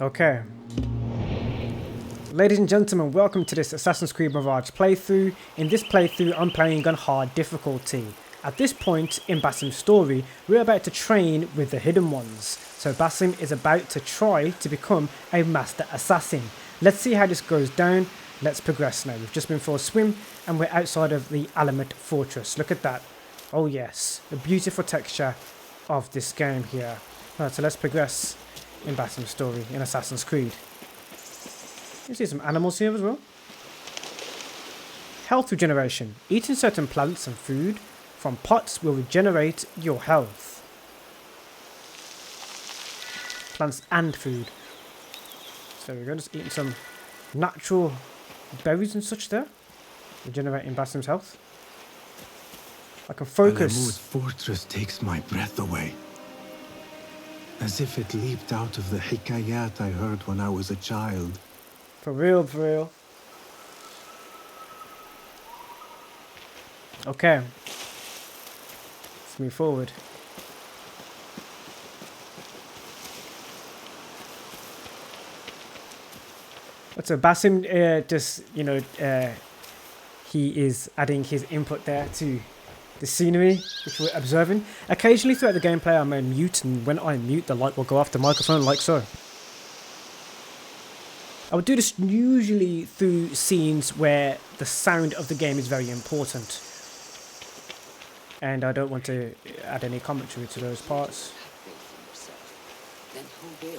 Okay. Ladies and gentlemen, welcome to this Assassin's Creed Mirage playthrough. In this playthrough, I'm playing on hard difficulty. At this point in Basim's story, we're about to train with the Hidden Ones. So Basim is about to try to become a Master Assassin. Let's see how this goes down. Let's progress now. We've just been for a swim and we're outside of the Alamut fortress. Look at that. Oh yes, the beautiful texture of this game here. Right, so let's progress in Basim's story in Assassin's Creed. You see some animals here as well. Health regeneration. Eating certain plants and food from pots will regenerate your health. Plants and food. So we're just eating some natural berries and such there. Regenerating Basim's health. I can focus. Alamut fortress takes my breath away. As if it leaped out of the hikayat I heard when I was a child. For real, for real. Okay. Let's move forward. So Basim just, he is adding his input there to the scenery which we're observing. Occasionally throughout the gameplay I'm on mute, and when I mute the light will go off the microphone like so. I would do this usually through scenes where the sound of the game is very important. And I don't want to add any commentary to those parts.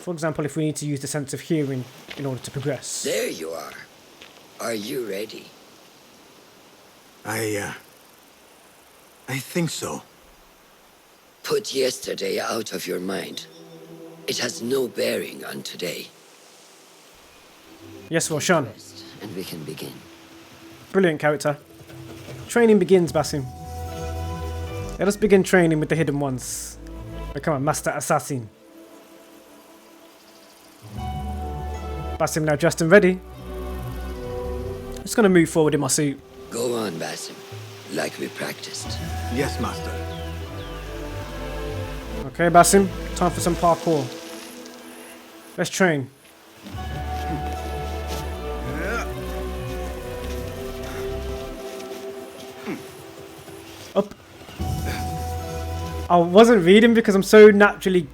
For example, if we need to use the sense of hearing in order to progress. There you are. Are you ready? I think so. Put yesterday out of your mind. It has no bearing on today. Yes, well, Sean. And we can begin. Brilliant character. Training begins, Basim. Let us begin training with the Hidden Ones. Become a Master Assassin. Basim now dressed and ready. Just gonna move forward in my suit. Go on, Basim. Like we practiced. Yes, master. Okay, Basim. Time for some parkour. Let's train. Up. I wasn't reading because I'm so naturally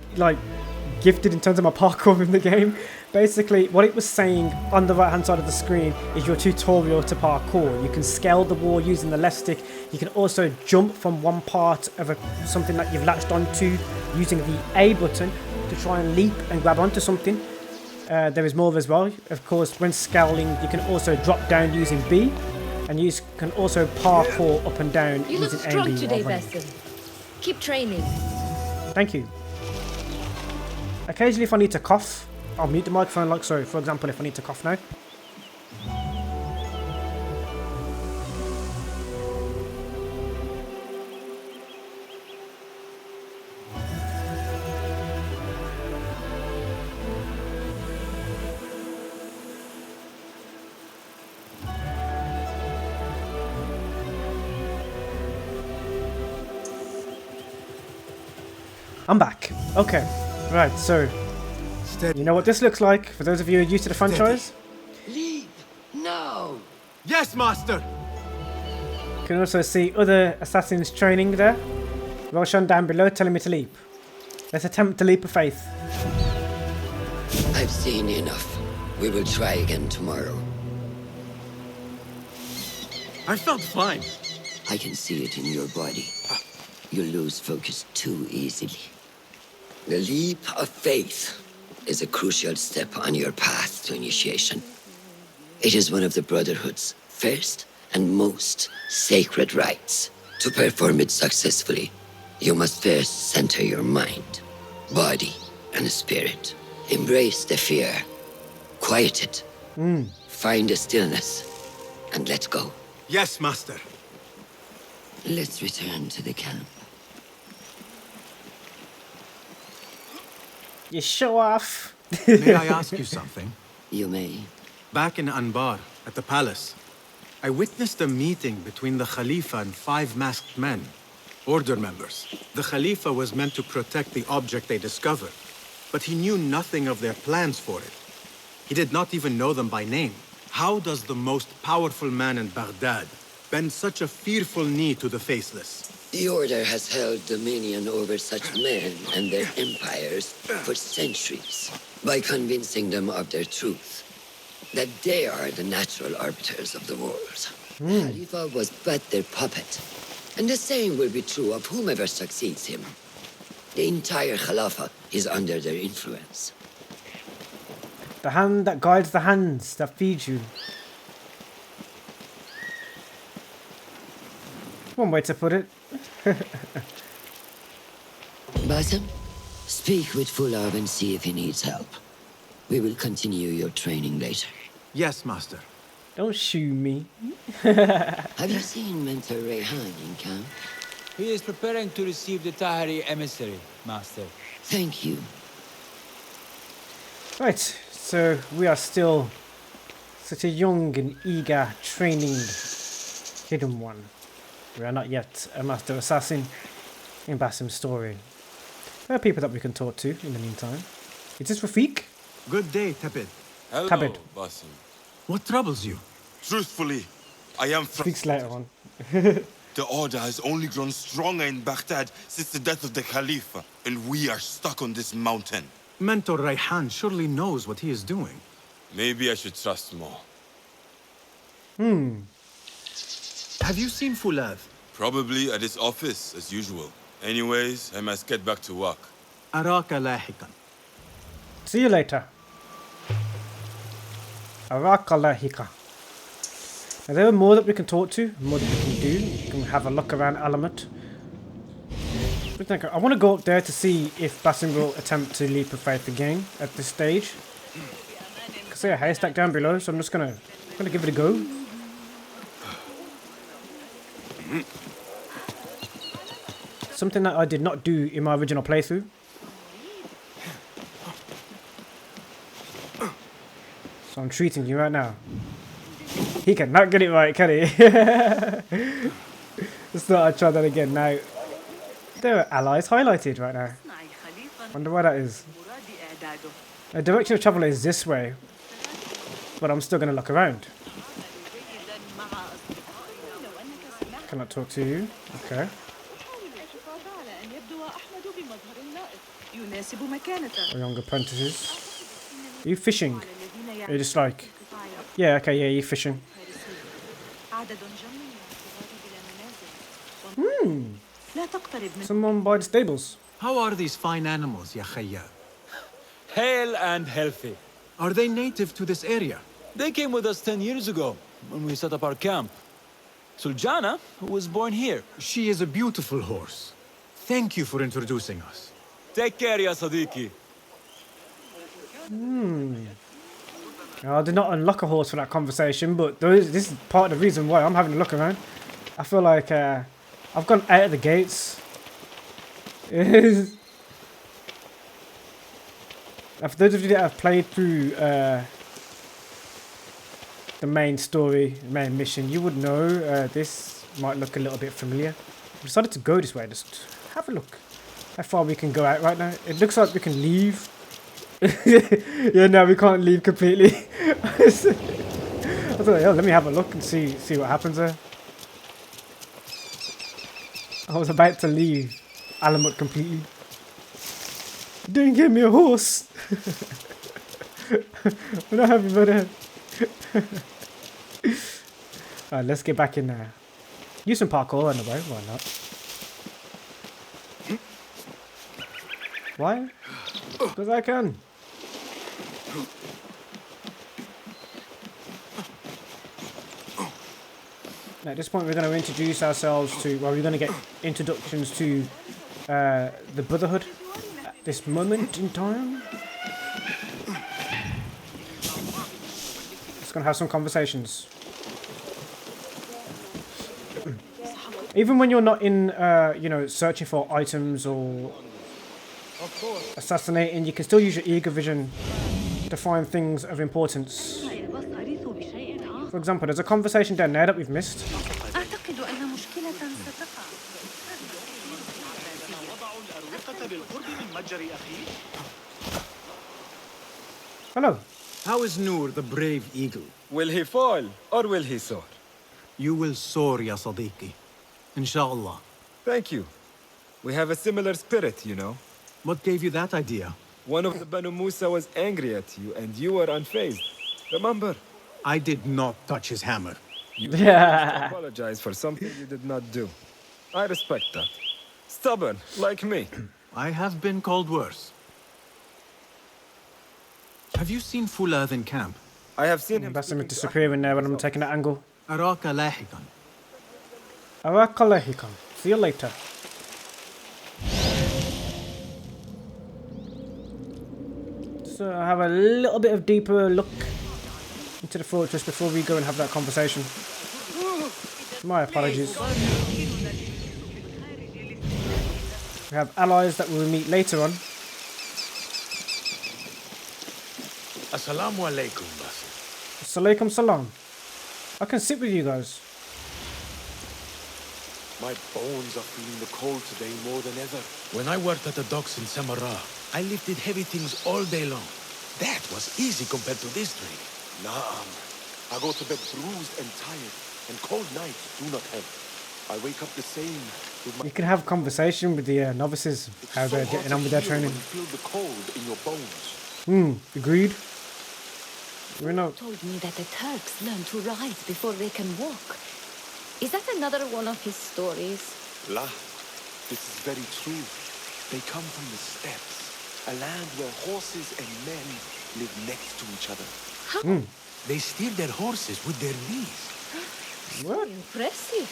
gifted in terms of my parkour in the game. Basically, what it was saying on the right hand side of the screen is your tutorial to parkour. You can scale the wall using the left stick. You can also jump from one part of something that you've latched onto using the A button to try and leap and grab onto something. There is more as well. Of course, when scaling, you can also drop down using B. And you can also parkour up and down you using look A strong and B. today, Basim. Keep training. Thank you. Occasionally, if I need to cough, I'll mute the microphone like so. For example, if I need to cough now. I'm back. Okay. Right, so you know what this looks like for those of you who are used to the franchise? Leap! No! Yes, master! You can also see other assassins training there. Roshan down below telling me to leap. Let's attempt to leap of faith. I've seen enough. We will try again tomorrow. I felt fine. I can see it in your body. You lose focus too easily. The leap of faith is a crucial step on your path to initiation. It is one of the Brotherhood's first and most sacred rites. To perform it successfully, you must first center your mind, body, and spirit. Embrace the fear. Quiet it. Find a stillness, and let go. Yes, master. Let's return to the camp. You show off. May I ask you something? You may. Back in Anbar, at the palace, I witnessed a meeting between the Khalifa and 5 masked men, order members. The Khalifa was meant to protect the object they discovered, but he knew nothing of their plans for it. He did not even know them by name. How does the most powerful man in Baghdad bend such a fearful knee to the faceless? The Order has held dominion over such men and their empires for centuries by convincing them of their truth, that they are the natural arbiters of the world. Khalifa was but their puppet, and the same will be true of whomever succeeds him. The entire Khalifa is under their influence. The hand that guides the hands that feed you. One way to put it. Basim, speak with Fulab and see if he needs help. We will continue your training later. Yes, Master. Don't shoot me. Have you seen Mentor Rayhan in camp? He is preparing to receive the Tahiri emissary, Master. Thank you. Right, so we are still such a young and eager, training hidden one. We are not yet a master assassin in Basim's story. There are people that we can talk to in the meantime. Is this Rafiq? Good day, Tabid. Hello, Tabid. Basim. What troubles you? Truthfully, I am Speaks later on. The Order has only grown stronger in Baghdad since the death of the Khalifa, and we are stuck on this mountain. Mentor Rayhan surely knows what he is doing. Maybe I should trust more. Have you seen Fulad? Probably at his office, as usual. Anyways, I must get back to work. أراك لاحقا. See you later. Araka lahika. Now there are more that we can talk to, more that we can do. We can have a look around Alamut. I want to go up there to see if Basim will attempt to leap of faith again at this stage. I can see a haystack down below, so I'm just gonna give it a go. Something that I did not do in my original playthrough. So I'm treating you right now. He cannot get it right, can he? Let's not try that again. Now, there are allies highlighted right now. Wonder why that is. The direction of travel is this way, but I'm still going to look around. Cannot talk to you. Okay. Young apprentices. Are you fishing? Are you just like... Yeah, okay, yeah, you're fishing. Someone by the stables. How are these fine animals, Ya Khayyar? Hale and healthy. Are they native to this area? They came with us 10 years ago, when we set up our camp. Suljana was born here. She is a beautiful horse. Thank you for introducing us. Take care, ya Sadiqi. I did not unlock a horse for that conversation, but this is part of the reason why I'm having a look around. I feel like I've gone out of the gates. For those of you that have played through the main story, main mission, you would know this might look a little bit familiar. I decided to go this way, just have a look how far we can go out right now. It looks like we can leave. Yeah, no, we can't leave completely. I thought, yeah, let me have a look and see what happens there. I was about to leave Alamut completely. Didn't give me a horse. We're not happy about that. Alright, let's get back in there. Use some parkour on the way, why not? Why? Because I can. Now, at this point, we're going to introduce ourselves to, well, we're going to get introductions to the Brotherhood at this moment in time. Just going to have some conversations. Even when you're not in, you know, searching for items or assassinating, you can still use your eager vision to find things of importance. For example, there's a conversation down there that we've missed. Hello. How is Noor, the brave eagle? Will he fall, or will he soar? You will soar, ya Sadiqi. Inshallah. Thank you. We have a similar spirit, you know. What gave you that idea? One of the Banu Musa was angry at you, and you were unfazed. Remember? I did not touch his hammer. Yeah. Apologize for something you did not do. I respect that. Stubborn, like me. I have been called worse. Have you seen Fulad in camp? I have seen him. Basim is disappearing there when I'm taking that angle. Araka lahikan. Arakalahikan. See you later. So I have a little bit of deeper look into the fortress before we go and have that conversation. My apologies. We have allies that we'll meet later on. Assalamu alaikum, Basim. Assalamualaikum salam. I can sit with you guys. My bones are feeling the cold today more than ever. When I worked at the docks in Samarra, I lifted heavy things all day long. That was easy compared to this training. Naam. I go to bed bruised and tired, and cold nights do not help. I wake up the same with my... You can have conversation with the novices, how they're getting on with their training. You feel the cold in your bones. Agreed. We know. Told me that the Turks learn to ride before they can walk. Is that another one of his stories? La, this is very true. They come from the steppes, a land where horses and men live next to each other. How? They steer their horses with their knees. What? Impressive.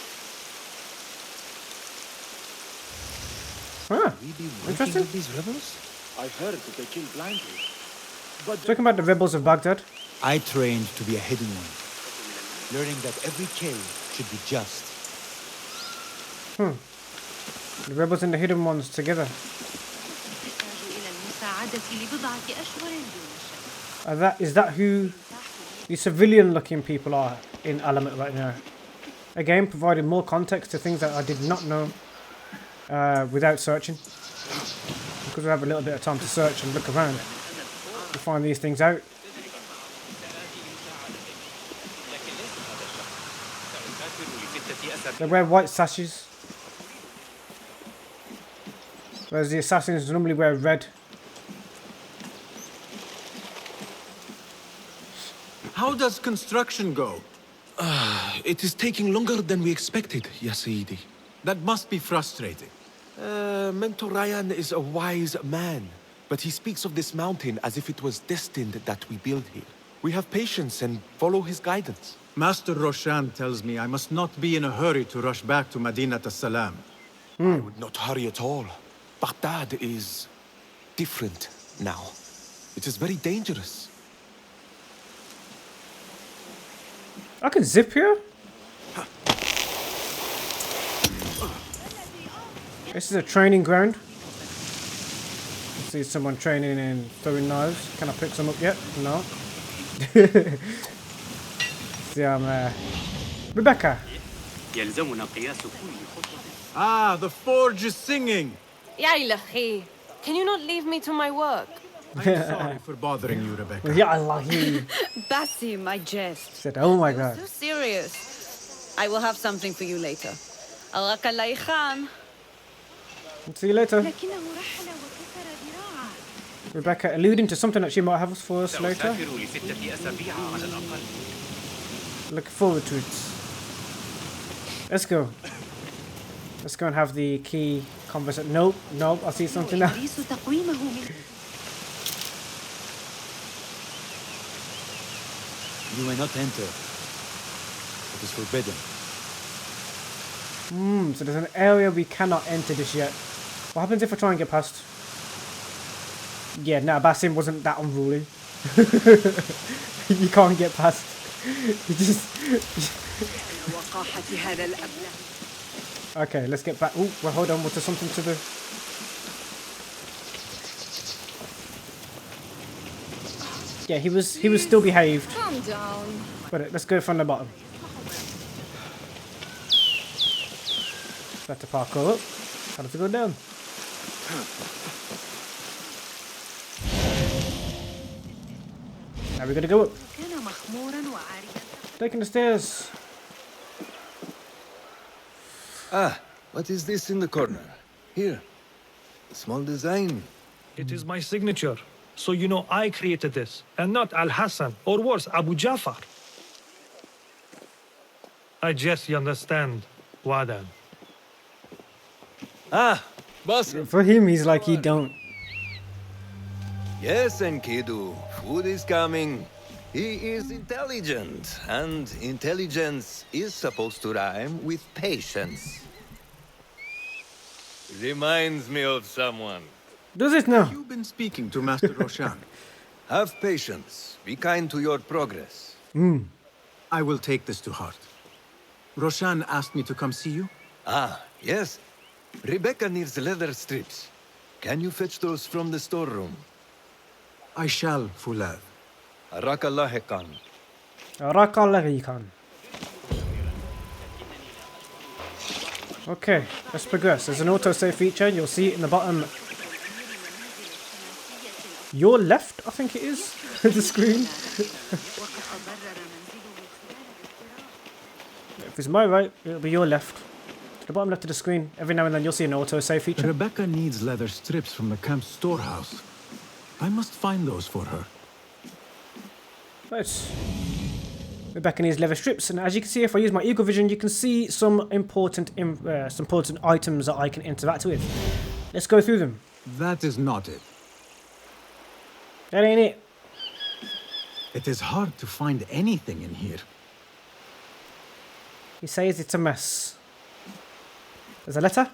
Huh. We be working Interesting. with these rebels? I heard that they killed blindly. But Talking about the rebels of Baghdad. I trained to be a hidden one, learning that every kill should be just. The rebels and the hidden ones together. Is that who the civilian-looking people are in Alamut right now? Again, providing more context to things that I did not know without searching. Because we have a little bit of time to search and look around to find these things out. They wear white sashes, whereas the assassins normally wear red. How does construction go? it is taking longer than we expected, Ya Sayyidi. That must be frustrating. Mentor Ryan is a wise man, but he speaks of this mountain as if it was destined that we build here. We have patience and follow his guidance. Master Roshan tells me I must not be in a hurry to rush back to Madinat as-Salam. I would not hurry at all. Baghdad is different now. It is very dangerous. I can zip here? This is a training ground. I see someone training and throwing knives. Can I pick some up yet? No. See, I'm Rebecca. Ah, the forge is singing! Ya ilahi, can you not leave me to my work? I'm sorry for bothering you, Rebecca. Yeah, Allah, he Basim, I jest. said, oh my god. So serious. I will have something for you later. Alaka laykhan. See you later. Rebecca alluding to something that she might have for us later. Looking forward to it. Let's go. Let's go and have the key conversation. Nope, nope, I see something now. You may not enter. It is forbidden. So there's an area we cannot enter just yet. What happens if I try and get past? Yeah, no, Basim wasn't that unruly. You can't get past. You just... Okay, let's get back. Oh, well, hold on. Was there something to the... Yeah, he was still behaved. Calm down. But let's go from the bottom. Better parkour up. How does it go down? Now we're gonna go up. Taking the stairs. Ah, what is this in the corner? Here. Small design. It is my signature. So you know I created this, and not Al-Hassan, or worse, Abu Jafar. I guess you understand, Wadan. Ah, Basim. For him, he's like he don't. Yes, Enkidu. Food is coming. He is intelligent, and intelligence is supposed to rhyme with patience. Reminds me of someone. Does it now? You've been speaking to Master Roshan. Have patience. Be kind to your progress. I will take this to heart. Roshan asked me to come see you. Ah, yes. Rebecca needs leather strips. Can you fetch those from the storeroom? I shall, Fulad. Arakallah Khan. Okay, let's progress. There's an autosave feature. You'll see it in the bottom. Your left, I think it is, the screen. If it's my right, it'll be your left. The bottom left of the screen. Every now and then you'll see an autosave feature. Rebecca needs leather strips from the camp's storehouse. I must find those for her. Right. Rebecca needs leather strips, and as you can see, if I use my Eagle Vision, you can see some important items that I can interact with. Let's go through them. That is not it. That ain't it. It is hard to find anything in here. He says it's a mess. There's a letter.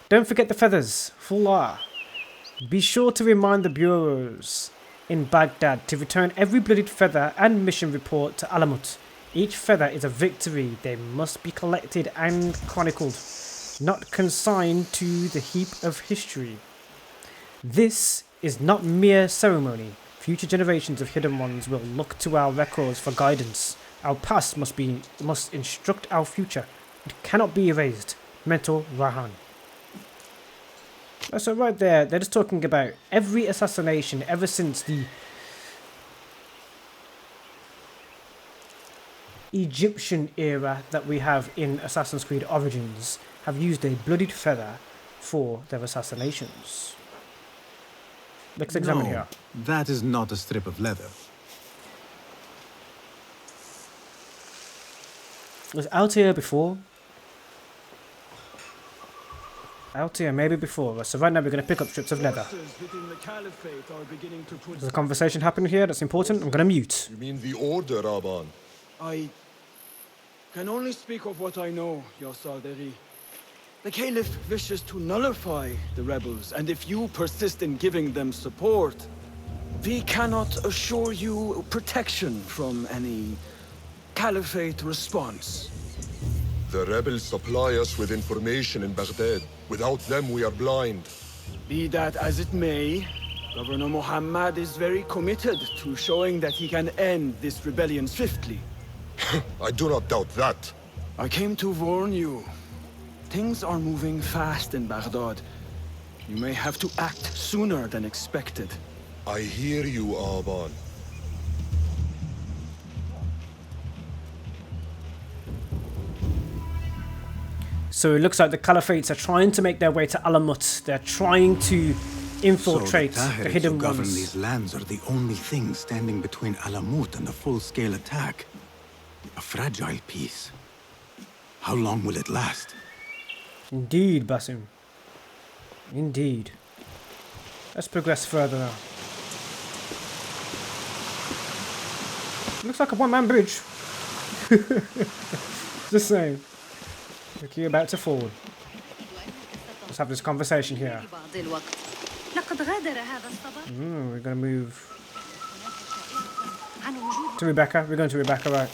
Don't forget the feathers. Fullah. Be sure to remind the bureaus in Baghdad to return every bloodied feather and mission report to Alamut. Each feather is a victory. They must be collected and chronicled, not consigned to the heap of history. This is not mere ceremony. Future generations of Hidden Ones will look to our records for guidance. Our past must instruct our future. It cannot be erased. Mental Rahan. So right there, they're just talking about every assassination ever since the Egyptian era that we have in Assassin's Creed Origins have used a bloodied feather for their assassinations. Let's examine here. That is not a strip of leather. Was out here before? Out here, maybe before. So right now we're going to pick up strips of leather. There's a conversation happening here that's important. I'm going to mute. You mean the order, Aban? I can only speak of what I know, Your Sarderi. The Caliph wishes to nullify the rebels, and if you persist in giving them support, we cannot assure you protection from any Caliphate response. The rebels supply us with information in Baghdad. Without them, we are blind. Be that as it may, Governor Muhammad is very committed to showing that he can end this rebellion swiftly. I do not doubt that. I came to warn you. Things are moving fast in Baghdad. You may have to act sooner than expected. I hear you, Aban. So it looks like the Caliphates are trying to make their way to Alamut. They're trying to infiltrate So the Hidden who govern Ones. these lands are the only thing standing between Alamut and a full-scale attack. A fragile peace. How long will it last? Indeed, Basim. Indeed. Let's progress further now. Looks like a one-man bridge. Just saying. Look, you're about to fall. Let's have this conversation here. We're gonna move to Rebecca. We're going to Rebecca, right?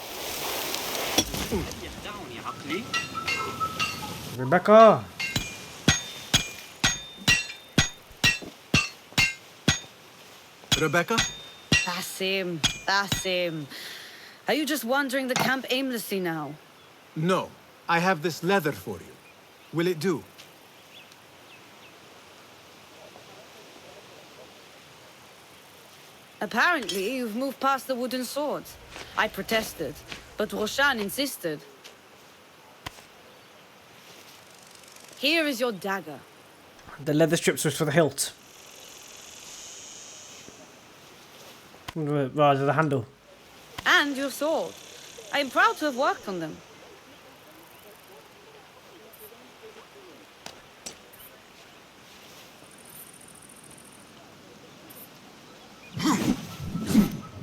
Rebecca! Rebecca? Basim. Are you just wandering the camp aimlessly now? No. I have this leather for you. Will it do? Apparently, you've moved past the wooden swords. I protested, but Roshan insisted. Here is your dagger. The leather strips was for the hilt. Rather the handle. And your sword. I am proud to have worked on them.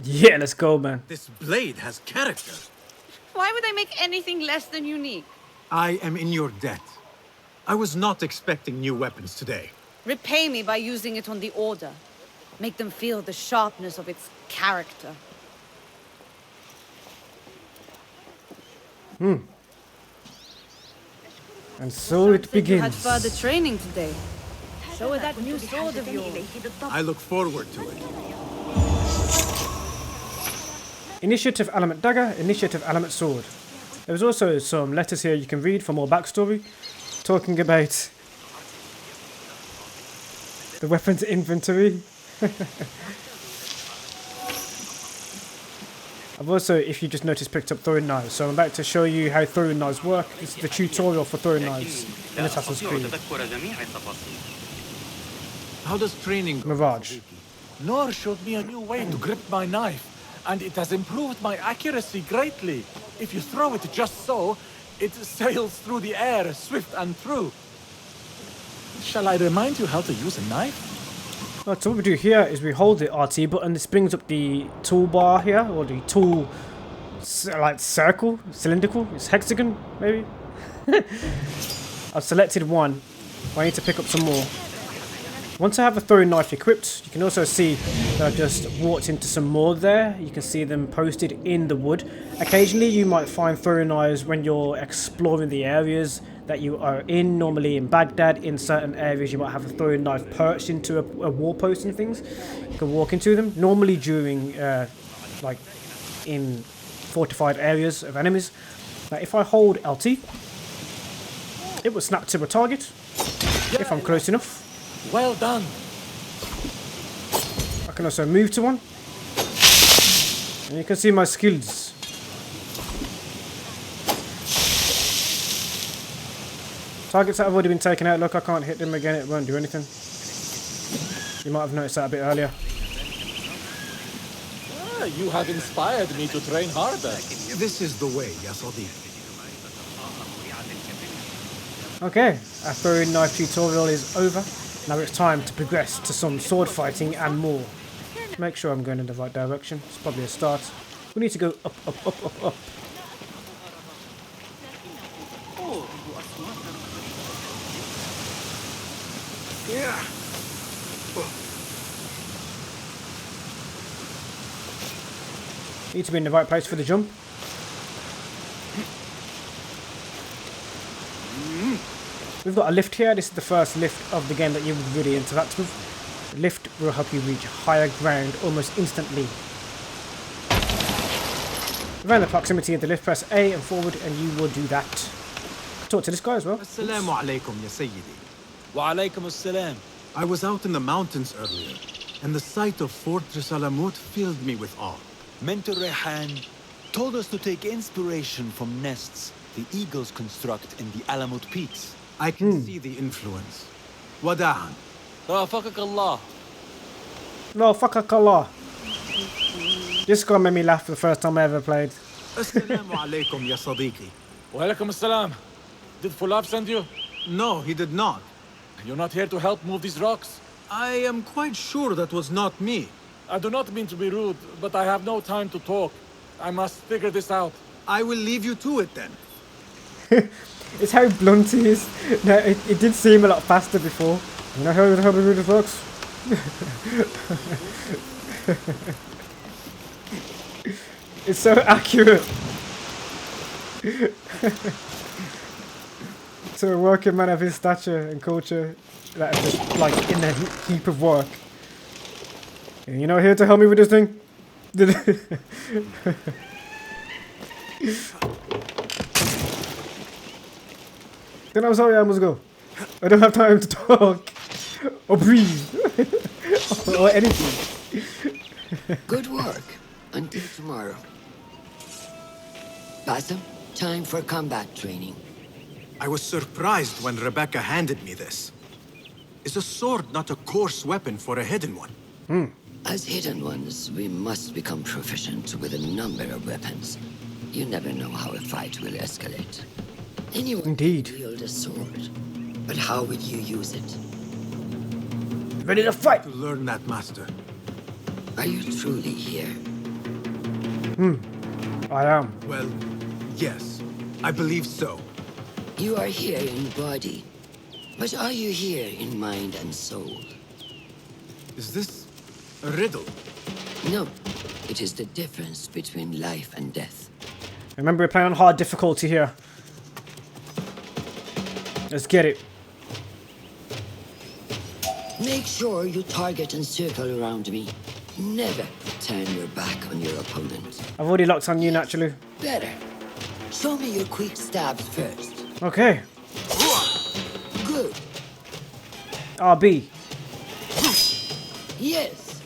Yeah, let's go, man. This blade has character. Why would I make anything less than unique? I am in your debt. I was not expecting new weapons today. Repay me by using it on the Order. Make them feel the sharpness of its character. And so it begins. You had further training today. Show her that new sword of yours. I look forward to it. Initiative Alamut Dagger, Initiative Alamut Sword. There's also some letters here you can read for more backstory, talking about the weapons inventory. I've also, if you just noticed, picked up throwing knives. So I'm about to show you how throwing knives work. This is the tutorial for throwing knives in Assassin's Creed. How does training go? Mirage. Nor showed me a new way to grip my knife, and it has improved my accuracy greatly. If you throw it just so, it sails through the air, swift and true. Shall I remind you how to use a knife? Right, so what we do here is we hold the RT button. This brings up the toolbar here, or the tool, like circle, cylindrical, it's hexagon maybe. I've selected one. I need to pick up some more. Once I have a throwing knife equipped, you can also see that I've just walked into some more there. You can see them posted in the wood. Occasionally you might find throwing knives when you're exploring the areas that you are in. Normally in Baghdad, in certain areas you might have a throwing knife perched into a wall post and things. You can walk into them. Normally during, like in fortified areas of enemies. Now if I hold LT, it will snap to a target if I'm close enough. Well done. I can also move to one. And you can see my skills. Targets that have already been taken out. Look, I can't hit them again. It won't do anything. You might have noticed that a bit earlier. You have inspired me to train harder. This is the way, ya Sadiq. Okay, our throwing knife tutorial is over. Now it's time to progress to some sword fighting and more. Make sure I'm going in the right direction. It's probably a start. We need to go up, up, up, up, up. Yeah. Need to be in the right place for the jump. We've got a lift here. This is the first lift of the game that you will really interact with. The lift will help you reach higher ground almost instantly. Around the proximity of the lift, press A and forward and you will do that. Talk to this guy as well. Assalamu alaikum, ya Sayyidi. Wa alaikum assalam. I was out in the mountains earlier, and the sight of Fortress Alamut filled me with awe. Mentor Rehan told us to take inspiration from nests the eagles construct in the Alamut peaks. I can see the influence. Wada'an. Rafaqak Allah. No, fuck Allah. This guy made me laugh for the first time I ever played. Assalamu alaikum, ya Sadiqi. Walaikum assalam. Did Fulab send you? No, he did not. You're not here to help move these rocks? I am quite sure that was not me. I do not mean to be rude, but I have no time to talk. I must figure this out. I will leave you to it then. It's how blunt he is. No, it did seem a lot faster before. You know how the root of rocks? It's so accurate. To a working man of his stature and culture that is just like in a heap of work. You're not here to help me with this thing? Then I'm sorry, I must go. I don't have time to talk or breathe or anything. Good work. Until tomorrow. Basim, time for combat training. I was surprised when Rebecca handed me this. Is a sword not a coarse weapon for a hidden one? As hidden ones, we must become proficient with a number of weapons. You never know how a fight will escalate. Anyone Indeed. can wield a sword, but how would you use it? Ready to fight. To learn that, Master. Are you truly here? I am. Well, yes. I believe so. You are here in body, but are you here in mind and soul? Is this a riddle? No, it is the difference between life and death. Remember, we're playing on hard difficulty here. Let's get it. Make sure you target and circle around me. Never turn your back on your opponent. I've already locked on you naturally. Better. Show me your quick stabs first. Okay. Good. RB Yes.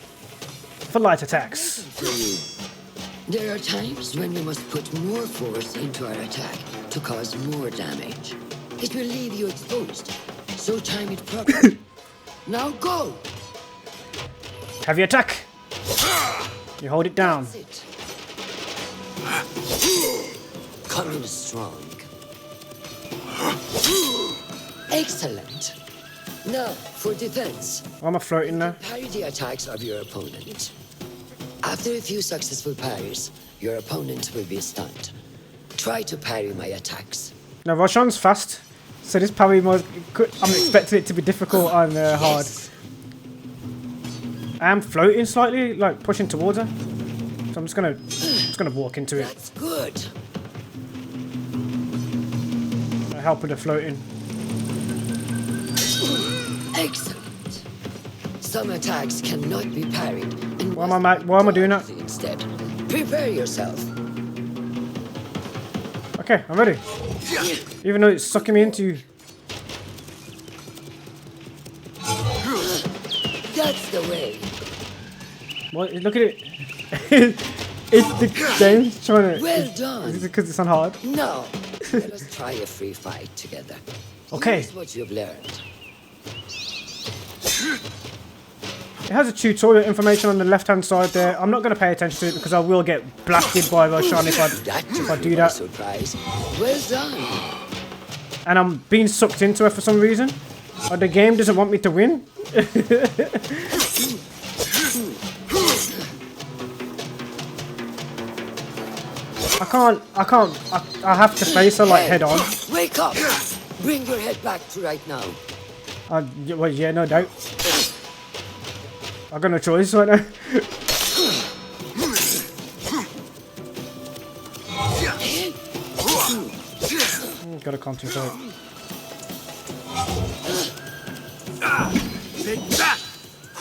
for light attacks. For you. There are times when we must put more force into our attack to cause more damage. It will leave you exposed, so time it properly. Now go! Heavy attack. You hold it down. That's it. Come in strong. Excellent. Now, for defense. Why am I floating now? Parry the attacks of your opponent. After a few successful parries, your opponent will be stunned. Try to parry my attacks. Now Roshan's fast, so this parry was. I'm expecting it to be difficult and hard. Yes. I am floating slightly, like pushing towards her. So I'm just gonna walk into it. That's good. Help with the floating. Excellent. Some attacks cannot be parried. And Why am I doing that? Instead, prepare yourself. Okay, I'm ready. Even though it's sucking me into you. That's the way. What? Look at it. It's the game's trying to. Well done. Is it because it's on hard? No. Let us try a free fight together. Okay. Use what you've learned. It has a tutorial information on the left-hand side there. I'm not going to pay attention to it because I will get blasted by Roshan if I do that. Surprise. Well done. And I'm being sucked into it for some reason. Or the game doesn't want me to win. I have to face her like head on. Wake up! Bring your head back to right now. Well, yeah, no doubt. I got no choice right now. Gotta concentrate. Take that!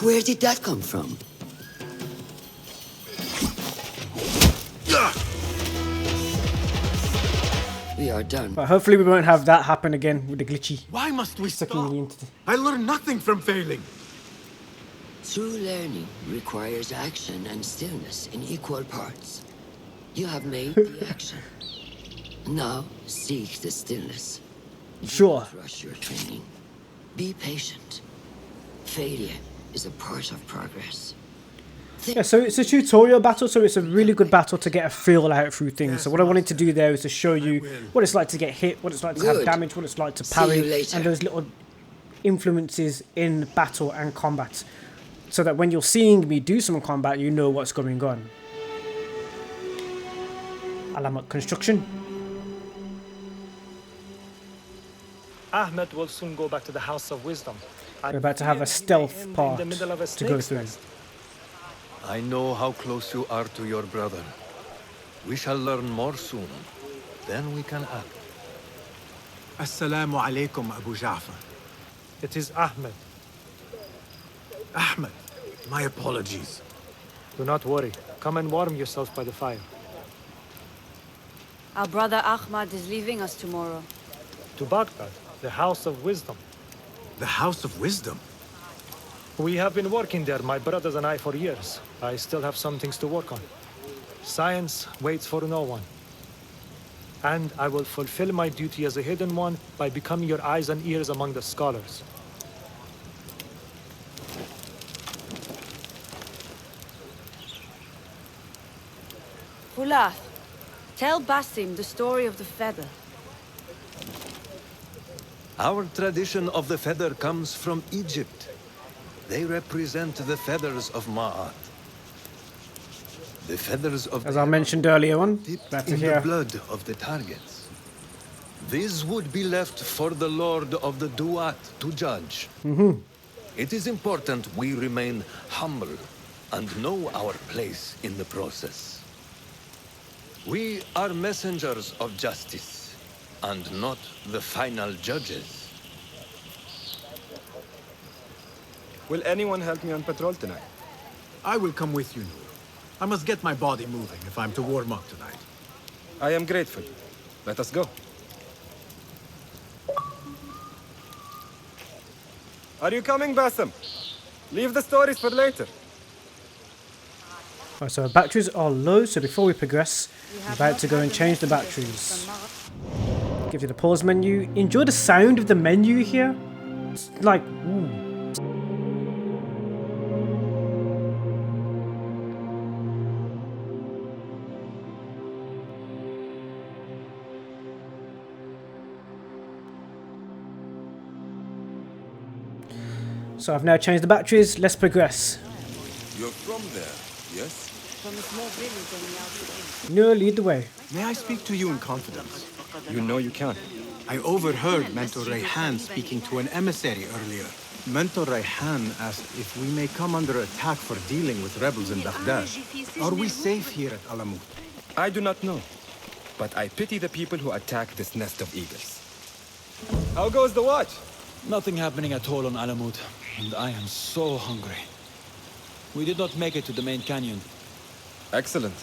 Where did that come from? We are done. But hopefully we won't have that happen again with the glitchy. Why must we stop? Sucking me into I learned nothing from failing. True learning requires action and stillness in equal parts. You have made the action. Now seek the stillness. Sure. Don't rush your training. Be patient. Failure is a part of progress. Yeah, so it's a tutorial battle, so it's a really good battle to get a feel out through things. So what I wanted to do there is to show you what it's like to get hit, what it's like to have damage, what it's like to parry, and those little influences in battle and combat. So that when you're seeing me do some combat, you know what's going on. Alamut construction. Ahmed will soon go back to the House of Wisdom. We're about to have a stealth part in the middle of a to go snake's through. nest. I know how close you are to your brother. We shall learn more soon. Then we can act. Assalamu alaikum, Abu Ja'far. It is Ahmed. Ahmed, my apologies. Do not worry. Come and warm yourself by the fire. Our brother Ahmad is leaving us tomorrow. To Baghdad, the House of Wisdom. The House of Wisdom? We have been working there, my brothers and I, for years. I still have some things to work on. Science waits for no one. And I will fulfill my duty as a hidden one by becoming your eyes and ears among the scholars. Hulath, tell Basim the story of the feather. Our tradition of the feather comes from Egypt. They represent the feathers of Ma'at. The feathers of as I mentioned earlier on, dipped in the blood of the targets. This would be left for the Lord of the Duat to judge. It is important we remain humble and know our place in the process. We are messengers of justice, and not the final judges. Will anyone help me on patrol tonight? I will come with you, Noor. I must get my body moving if I'm to warm up tonight. I am grateful. Let us go. Are you coming, Basim? Leave the stories for later. Right, so our batteries are low, so before we progress, I'm about to go and change the batteries. Give you the pause menu. Enjoy the sound of the menu here. It's like, ooh. So I've now changed the batteries. Let's progress. You're from there, yes? From a small village on the outskirts. No, lead the way. May I speak to you in confidence? You know you can. I overheard Mentor Rayhan speaking to an emissary earlier. Mentor Rayhan asked if we may come under attack for dealing with rebels in Baghdad. Are we safe here at Alamut? I do not know, but I pity the people who attack this nest of eagles. How goes the watch? Nothing happening at all on Alamut, and I am so hungry. We did not make it to the main canyon. Excellent.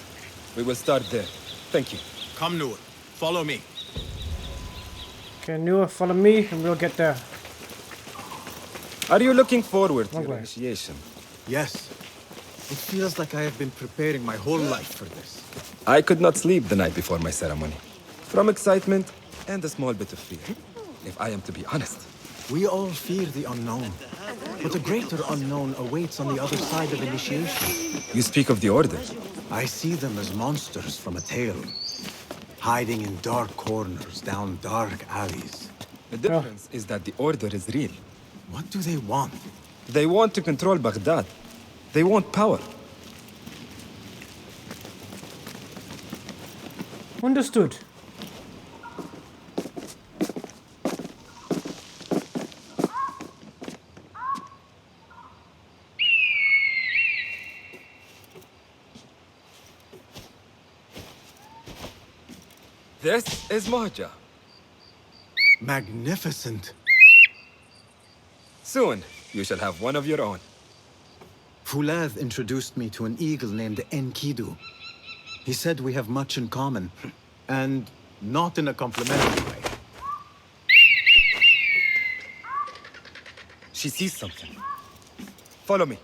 We will start there. Thank you. Come, Noor. Follow me. Okay, Noor, follow me and we'll get there. Are you looking forward to your initiation? Yes. It feels like I have been preparing my whole life for this. I could not sleep the night before my ceremony. From excitement and a small bit of fear, if I am to be honest. We all fear the unknown, but a greater unknown awaits on the other side of initiation. You speak of the Order. I see them as monsters from a tale, hiding in dark corners down dark alleys. The difference is that the Order is real. What do they want? They want to control Baghdad. They want power. Understood. This is Mahja. Magnificent. Soon, you shall have one of your own. Fulad introduced me to an eagle named Enkidu. He said we have much in common, and not in a complimentary way. She sees something. Follow me.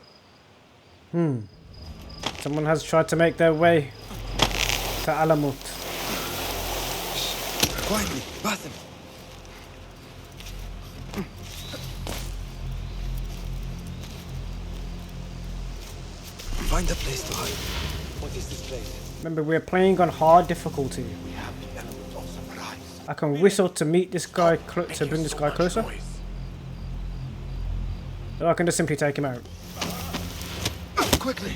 Someone has tried to make their way to Alamut. Quietly, Basim. Find a place to hide. What is this place? Remember, we're playing on hard difficulty. I can whistle to meet this guy, to bring this guy closer. Or I can just simply take him out. Quickly!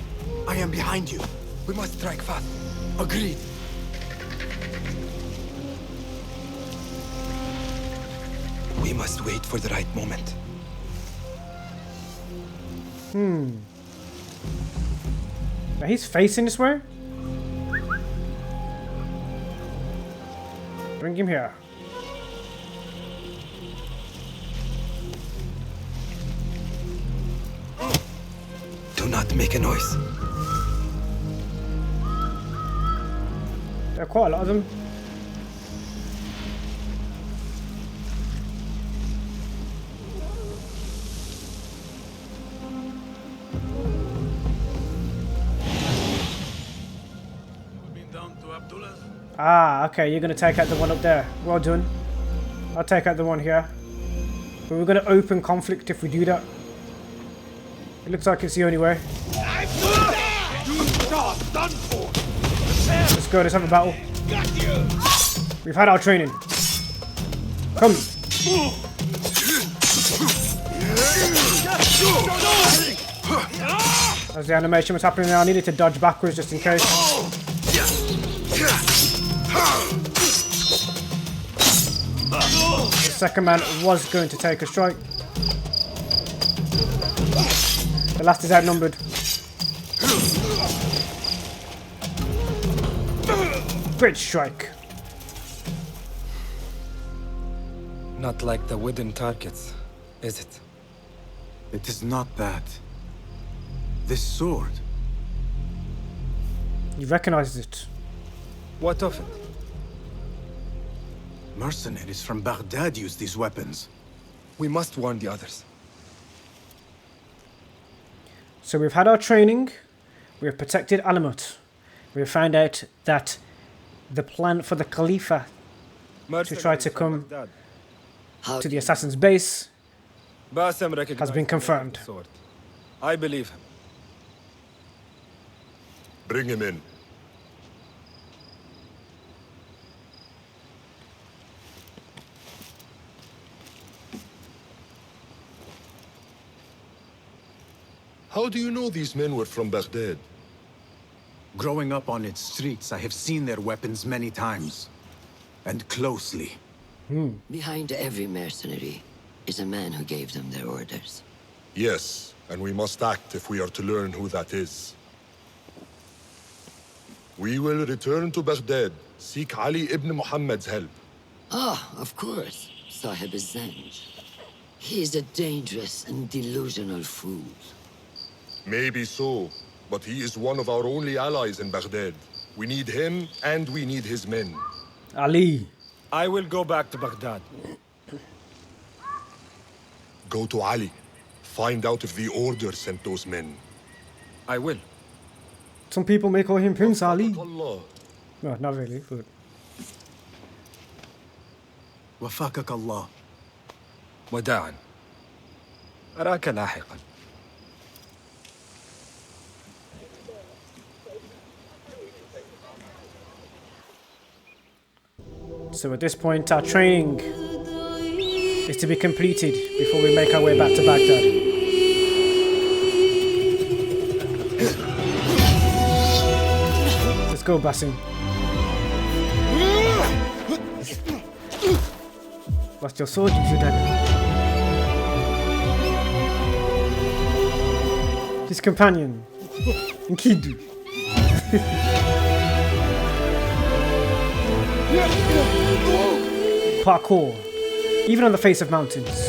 I am behind you. We must strike fast. Agreed. We must wait for the right moment. Now he's facing this way? Bring him here. Do not make a noise. There are quite a lot of them. Ah, okay, you're going to take out the one up there. Well done. I'll take out the one here. But we're going to open conflict if we do that. It looks like it's the only way. Let's go, let's have a battle. We've had our training. Come. As the animation was happening there, I needed to dodge backwards just in case. The second man was going to take a strike. The last is outnumbered. Great strike. Not like the wooden targets, is it? It is not that. This sword. You recognize it. What of it? Mercenaries from Baghdad use these weapons. We must warn the others. So we've had our training. We have protected Alamut. We have found out that the plan for the Khalifa to try to come to the assassin's base Basim has been confirmed. I believe him. Bring him in. How do you know these men were from Baghdad? Growing up on its streets, I have seen their weapons many times. And closely. Behind every mercenary is a man who gave them their orders. Yes, and we must act if we are to learn who that is. We will return to Baghdad, seek Ali ibn Muhammad's help. Ah, of course. Sahib Zanj. He is a dangerous and delusional fool. Maybe so, but he is one of our only allies in Baghdad. We need him, and we need his men. Ali. I will go back to Baghdad. Go to Ali. Find out if the Order sent those men. I will. Some people may call him Prince Ali. Allah. No, not really, but... وفقك الله. وداعا. أراك لاحقا. So at this point, our training is to be completed before we make our way back to Baghdad. Let's go, Basim. Lost your sword, use your dagger. His companion, Nkidu. Parkour, even on the face of mountains.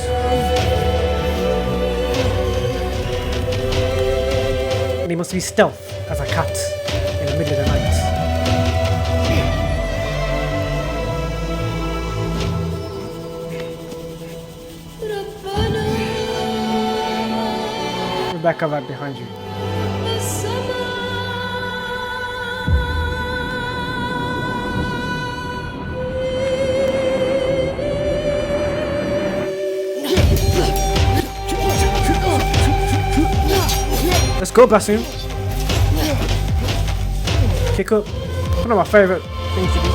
And he must be stealth as a cat in the middle of the night. Rebecca right behind you. Let's go, Basim. Kick up. One of my favorite things to do.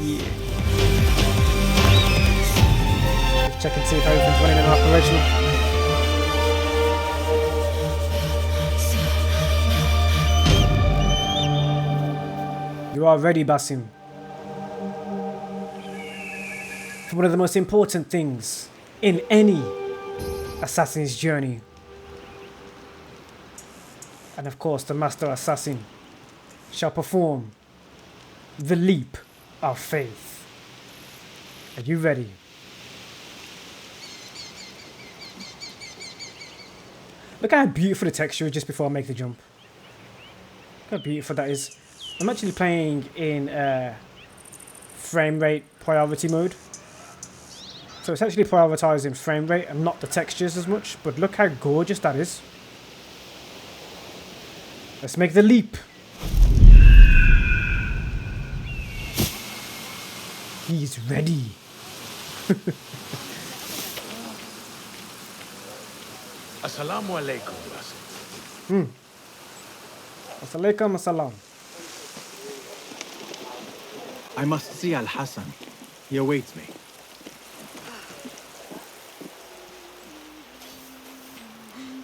Yeah. Let's check and see if everything's running in operational. You are ready, Basim. For one of the most important things in any assassin's journey. And of course, the master assassin shall perform the leap of faith. Are you ready? Look how beautiful the texture is just before I make the jump. Look how beautiful that is. I'm actually playing in frame rate priority mode. So it's actually prioritizing frame rate and not the textures as much, but look how gorgeous that is. Let's make the leap. He's ready. Assalamu alaikum, Basim. Assalamualaikum assalam. I must see Al-Hassan. He awaits me.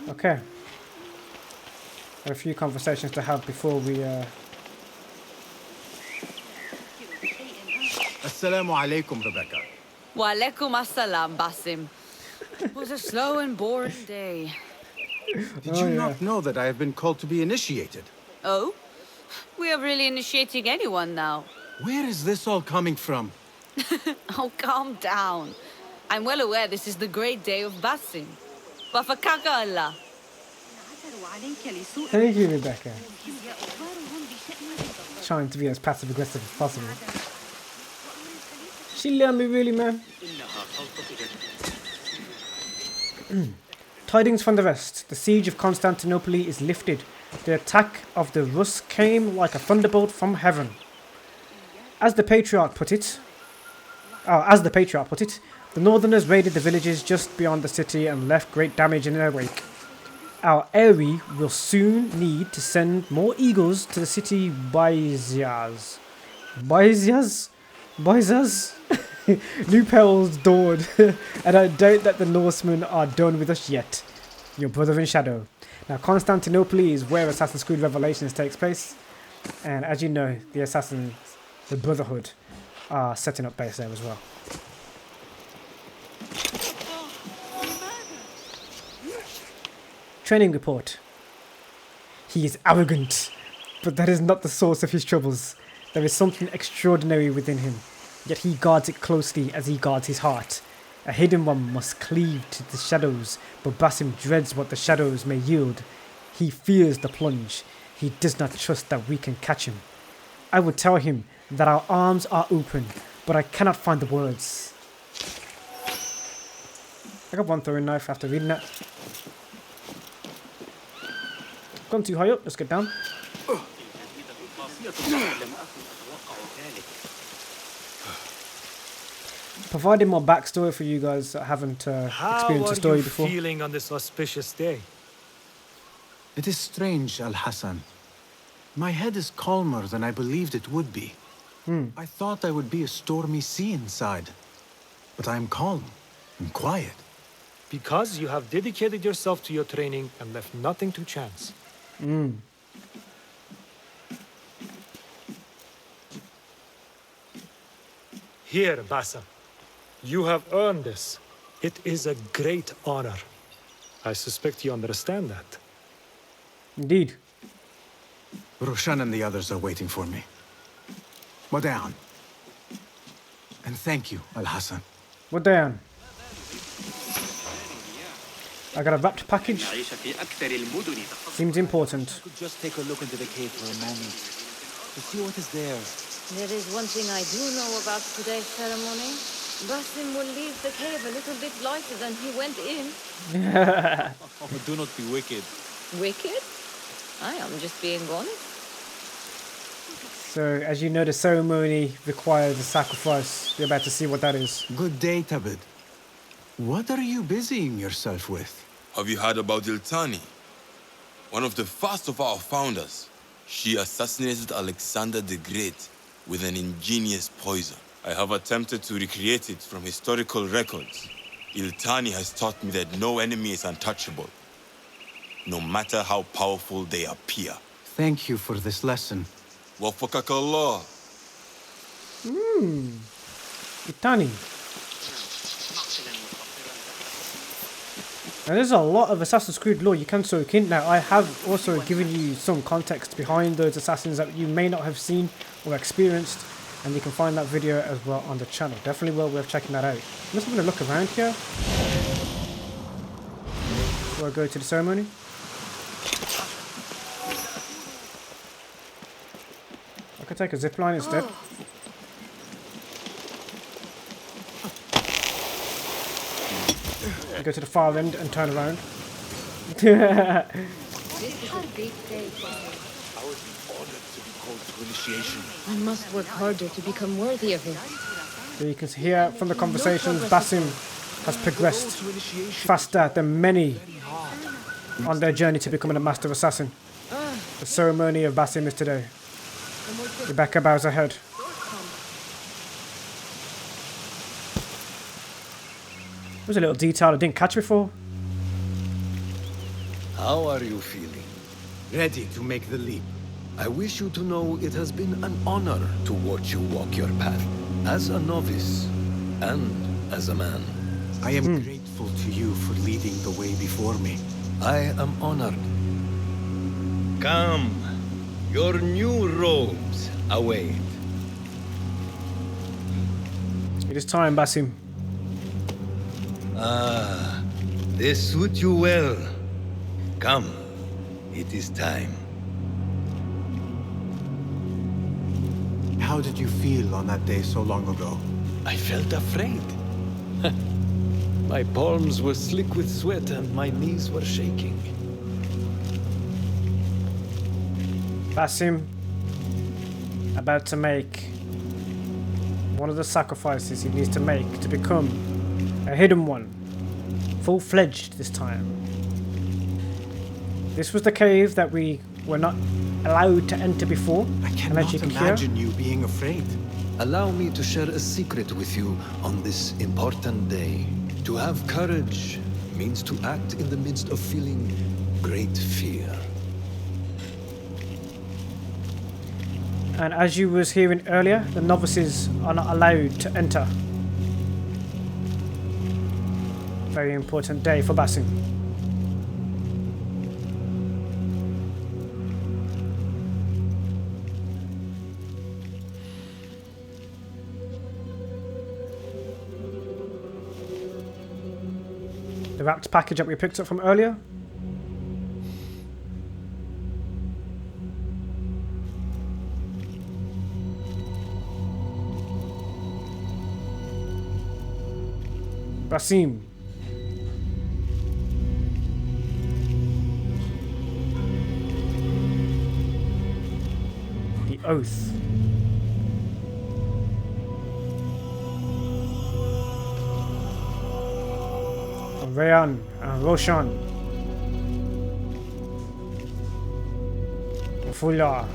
Okay. Got a few conversations to have before we Assalamu alaikum, Rebecca. Wa alaikum assalam, Basim. It was a slow and boring day. Did you not know that I have been called to be initiated? Oh? We are really initiating anyone now. Where is this all coming from? Oh, calm down. I'm well aware this is the great day of Basim. Wafakaka Allah. Thank you, Rebecca. Trying to be as passive aggressive as possible. She let me really, man. Tidings from the rest. The siege of Constantinople is lifted. The attack of the Rus came like a thunderbolt from heaven. As the Patriarch put it, the Northerners raided the villages just beyond the city and left great damage in their wake. Our Eri will soon need to send more eagles to the city Baisias. New perils dawned, and I doubt that the Norsemen are done with us yet. Your brother in shadow. Now, Constantinople is where Assassin's Creed Revelations takes place, and as you know, the Assassins, the Brotherhood, are setting up base there as well. Training report. He is arrogant, but that is not the source of his troubles. There is something extraordinary within him, yet he guards it closely as he guards his heart. A hidden one must cleave to the shadows, but Basim dreads what the shadows may yield. He fears the plunge. He does not trust that we can catch him. I would tell him that our arms are open, but I cannot find the words. I got one throwing knife after reading that. Gone too high up, let's get down. Providing more backstory for you guys that haven't experienced the story before. How are you feeling on this auspicious day? It is strange, Al-Hassan. My head is calmer than I believed it would be. I thought I would be a stormy sea inside. But I am calm and quiet. Because you have dedicated yourself to your training and left nothing to chance. Here, Basim. You have earned this. It is a great honor. I suspect you understand that. Indeed. Roshan and the others are waiting for me. Modern. And thank you, Al-Hassan. Modern. I got a wrapped package. Seems important. Could just take a look into the cave for a moment to see what is there. There is one thing I do know about today's ceremony. Basim will leave the cave a little bit lighter than he went in. Oh, do not be wicked. Wicked? I am just being honest. So, as you know, the ceremony requires a sacrifice. You're about to see what that is. Good day, Tabid. What are you busying yourself with? Have you heard about Iltani? One of the first of our founders. She assassinated Alexander the Great with an ingenious poison. I have attempted to recreate it from historical records. Iltani has taught me that no enemy is untouchable, no matter how powerful they appear. Thank you for this lesson. Wafakakallah. Itani. Now, there's a lot of Assassin's Creed lore you can soak in. Now, I have also given you some context behind those assassins that you may not have seen or experienced, and you can find that video as well on the channel. Definitely well worth checking that out. I'm just going to look around here before I go to the ceremony. I could take a zipline instead. You go to the far end and turn around. This is a big day for me. I would be honored to be called to initiation. I must work harder to become worthy of it. You can hear from the conversations Basim has progressed faster than many on their journey to becoming a master assassin. The ceremony of Basim is today. Rebecca bows her head. There's a little detail I didn't catch before. How are you feeling? Ready to make the leap. I wish you to know it has been an honor to watch you walk your path, as a novice and as a man. I am grateful to you for leading the way before me. I am honored. Come, your new robes await. It is time, Basim. Ah, they suit you well. Come, it is time. How did you feel on that day so long ago? I felt afraid. My palms were slick with sweat and my knees were shaking. Basim about to make one of the sacrifices he needs to make to become a hidden one. Full-fledged this time. This was the cave that we were not allowed to enter before. I cannot imagine you being afraid. Allow me to share a secret with you on this important day. To have courage means to act in the midst of feeling great fear. And as you was hearing earlier, the novices are not allowed to enter. Very important day for Basim. The wrapped package that we picked up from earlier. Basim. The oath. Rayan and Roshan. Fulla.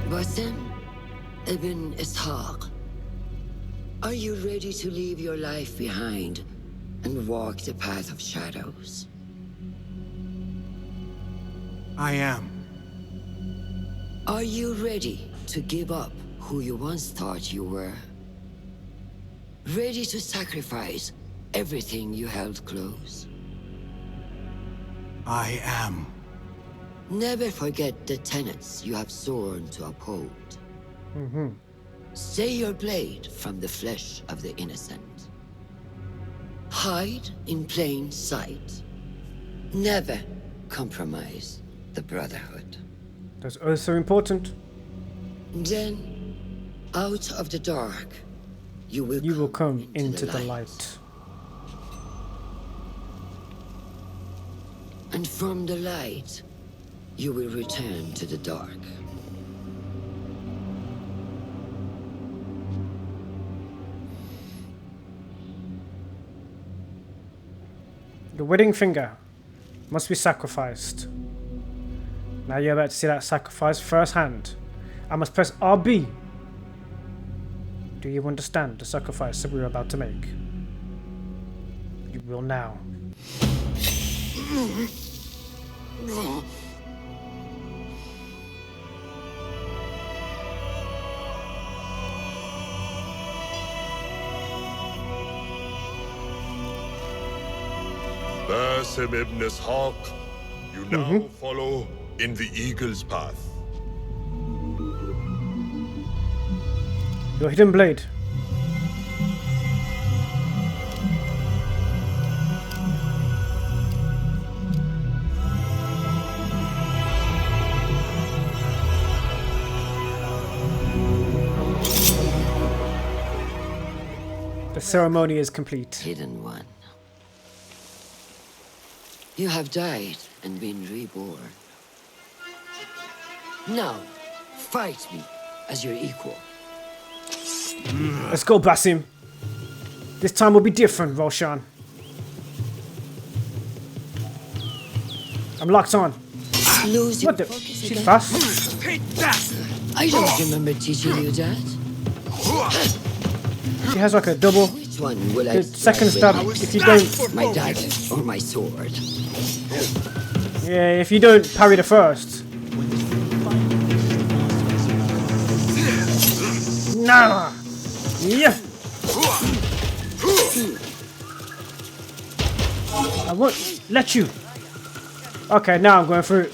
Basim ibn Ishaq, are you ready to leave your life behind and walk the path of shadows? I am. Are you ready to give up who you once thought you were? Ready to sacrifice everything you held close? I am. Never forget the tenets you have sworn to uphold. Stay your blade from the flesh of the innocent. Hide in plain sight. Never compromise the Brotherhood. Those oaths are important. Then, out of the dark, you will come into the light. And from the light, you will return to the dark. The wedding finger must be sacrificed. Now you're about to see that sacrifice firsthand. I must press RB. Do you understand the sacrifice that we're about to make? You will now. Basim ibn Ishaq, you now follow in the Eagle's path. Your hidden blade. The ceremony is complete. Hidden One. You have died and been reborn. Now, fight me as your equal. Let's go, Basim. This time will be different, Roshan. I'm locked on. Lose What the? She's fast. I don't remember teaching you that. She has like a double. Which one will I The second stab, if you don't... My dagger or my sword? Yeah, if you don't parry the first. Nah! Yeah! I won't let you. Okay, now I'm going through.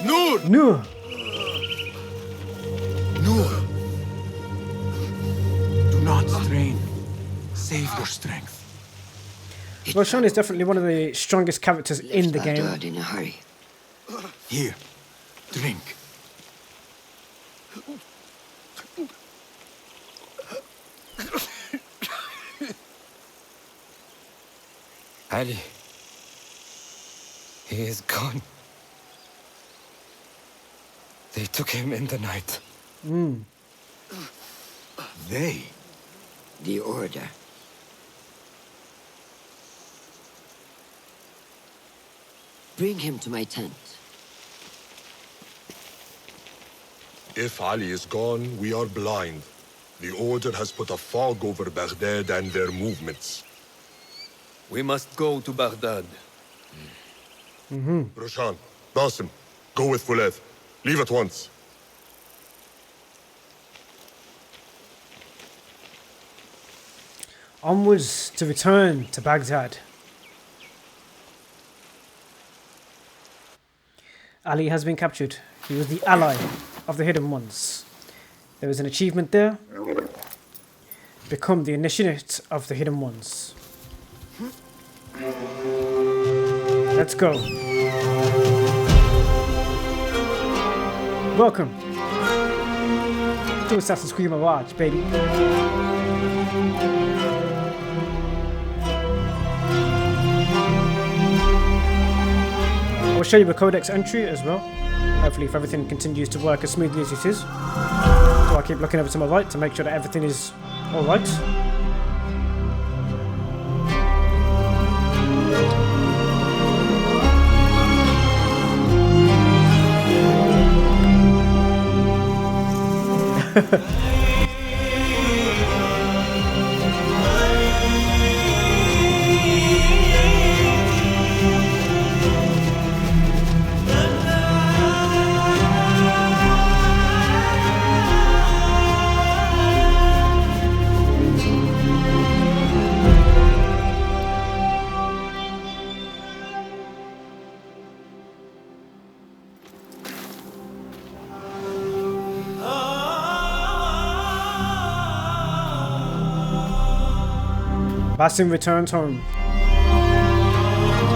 Noor! No! Noor! Do not strain. Save your strength. Roshan is definitely one of the strongest characters in the game. In a hurry. Here, drink. Ali. He is gone. They took him in the night. They? The Order. Bring him to my tent. If Ali is gone, we are blind. The Order has put a fog over Baghdad and their movements. We must go to Baghdad. Roshan, Basim, go with Fuleth. Leave at once. Onwards to return to Baghdad. Ali has been captured. He was the ally of the Hidden Ones. There is an achievement there. Become the initiate of the Hidden Ones. Let's go. Welcome to Assassin's Creed Mirage, baby. I will show you the codex entry as well. Hopefully if everything continues to work as smoothly as it is. So I keep looking over to my right to make sure that everything is alright. Basim returns home.